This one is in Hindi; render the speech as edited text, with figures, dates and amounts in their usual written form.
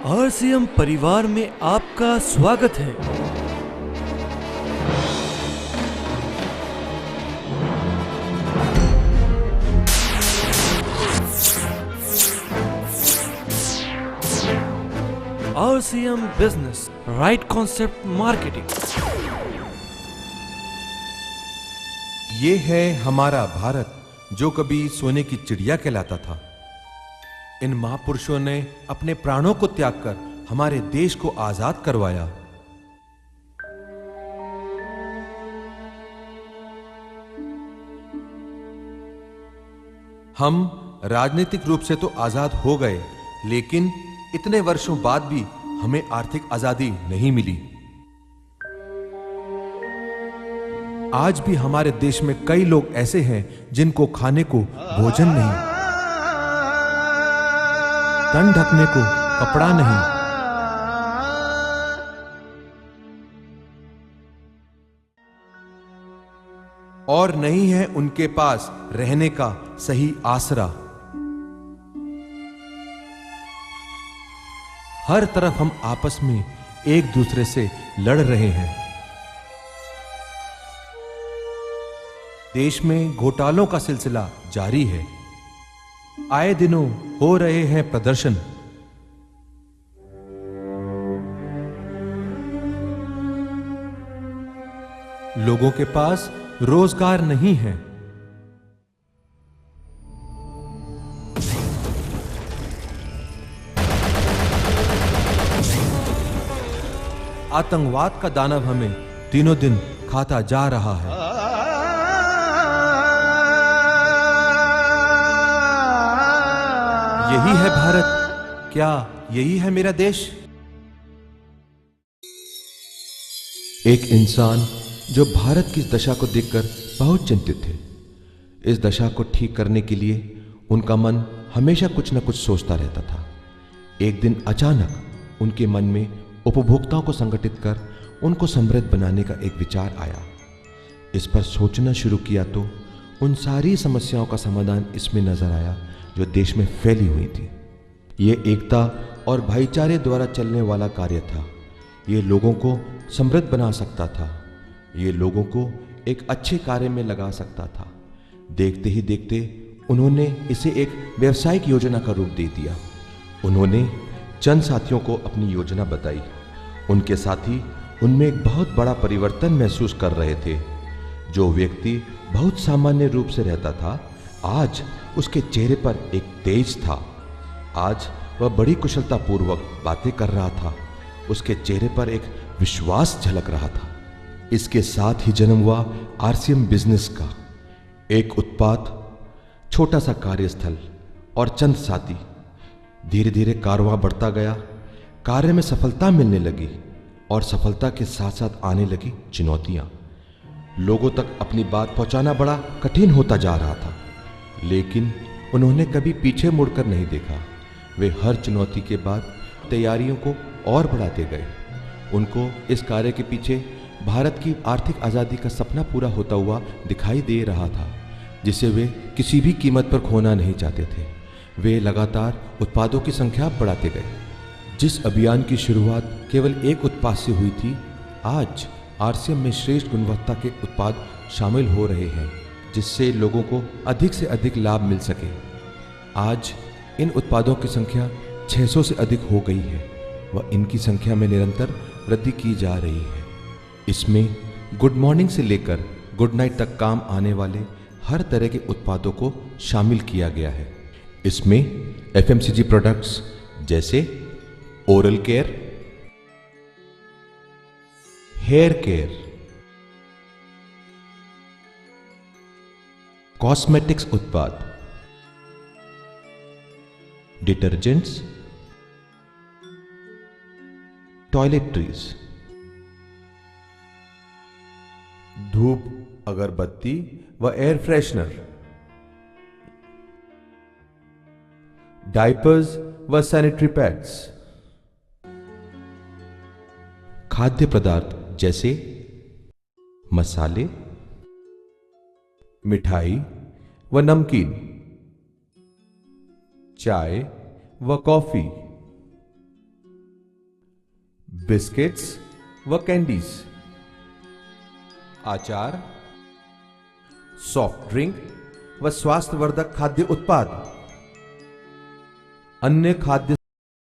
आरसीएम परिवार में आपका स्वागत है। RCM business, right concept marketing. ये है हमारा भारत जो कभी सोने की चिड़िया कहलाता था। इन महापुरुषों ने अपने प्राणों को त्याग कर हमारे देश को आजाद करवाया। हम राजनीतिक रूप से तो आजाद हो गए, लेकिन इतने वर्षों बाद भी हमें आर्थिक आजादी नहीं मिली। आज भी हमारे देश में कई लोग ऐसे हैं जिनको खाने को भोजन नहीं, तन ढकने को कपड़ा नहीं, और नहीं है उनके पास रहने का सही आसरा। हर तरफ हम आपस में एक दूसरे से लड़ रहे हैं। देश में घोटालों का सिलसिला जारी है। आए दिनों हो रहे हैं प्रदर्शन। लोगों के पास रोजगार नहीं है। आतंकवाद का दानव हमें दिनों दिन खाता जा रहा है। यही है भारत, क्या यही है मेरा देश? एक इंसान जो भारत की इस दशा को देखकर बहुत चिंतित थे। इस दशा को ठीक करने के लिए उनका मन हमेशा कुछ न कुछ सोचता रहता था। एक दिन अचानक उनके मन में उपभोक्ताओं को संगठित कर उनको समृद्ध बनाने का एक विचार आया। इस पर सोचना शुरू किया तो उन सारी समस्याओं का समाधान इसमें नजर आया जो देश में फैली हुई थी। ये एकता और भाईचारे द्वारा चलने वाला कार्य था। ये लोगों को समृद्ध बना सकता था। ये लोगों को एक अच्छे कार्य में लगा सकता था। देखते ही देखते उन्होंने इसे एक व्यावसायिक योजना का रूप दे दिया। उन्होंने चंद साथियों को अपनी योजना बताई। उनके साथी उनमें एक बहुत बड़ा परिवर्तन महसूस कर रहे थे। जो व्यक्ति बहुत सामान्य रूप से रहता था, आज उसके चेहरे पर एक तेज था। आज वह बड़ी कुशलतापूर्वक बातें कर रहा था। उसके चेहरे पर एक विश्वास झलक रहा था। इसके साथ ही जन्म हुआ आरसीएम बिजनेस का एक उत्पाद, छोटा सा कार्यस्थल और चंद साथी। धीरे धीरे कारवां बढ़ता गया। कार्य में सफलता मिलने लगी और सफलता के साथ साथ आने लगी चुनौतियां। लोगों तक अपनी बात पहुंचाना बड़ा कठिन होता जा रहा था, लेकिन उन्होंने कभी पीछे मुड़कर नहीं देखा। वे हर चुनौती के बाद तैयारियों को और बढ़ाते गए। उनको इस कार्य के पीछे भारत की आर्थिक आज़ादी का सपना पूरा होता हुआ दिखाई दे रहा था, जिसे वे किसी भी कीमत पर खोना नहीं चाहते थे। वे लगातार उत्पादों की संख्या बढ़ाते गए। जिस अभियान की शुरुआत केवल एक उत्पाद से हुई थी, आज आरसीएम में श्रेष्ठ गुणवत्ता के उत्पाद शामिल हो रहे हैं, जिससे लोगों को अधिक से अधिक लाभ मिल सके। आज इन उत्पादों की संख्या 600 से अधिक हो गई है व इनकी संख्या में निरंतर वृद्धि की जा रही है। इसमें गुड मॉर्निंग से लेकर गुड नाइट तक काम आने वाले हर तरह के उत्पादों को शामिल किया गया है। इसमें एफएमसीजी प्रोडक्ट्स जैसे oral care, hair care, cosmetics उत्पाद, डिटर्जेंट्स, टॉयलेटरीज, धूप, अगरबत्ती व एयर फ्रेशनर, डायपर्स व सैनिटरी पैड्स, खाद्य पदार्थ जैसे मसाले, मिठाई व नमकीन, चाय व कॉफी, बिस्किट्स व कैंडीज, आचार, सॉफ्ट ड्रिंक व स्वास्थ्यवर्धक खाद्य उत्पाद, अन्य खाद्य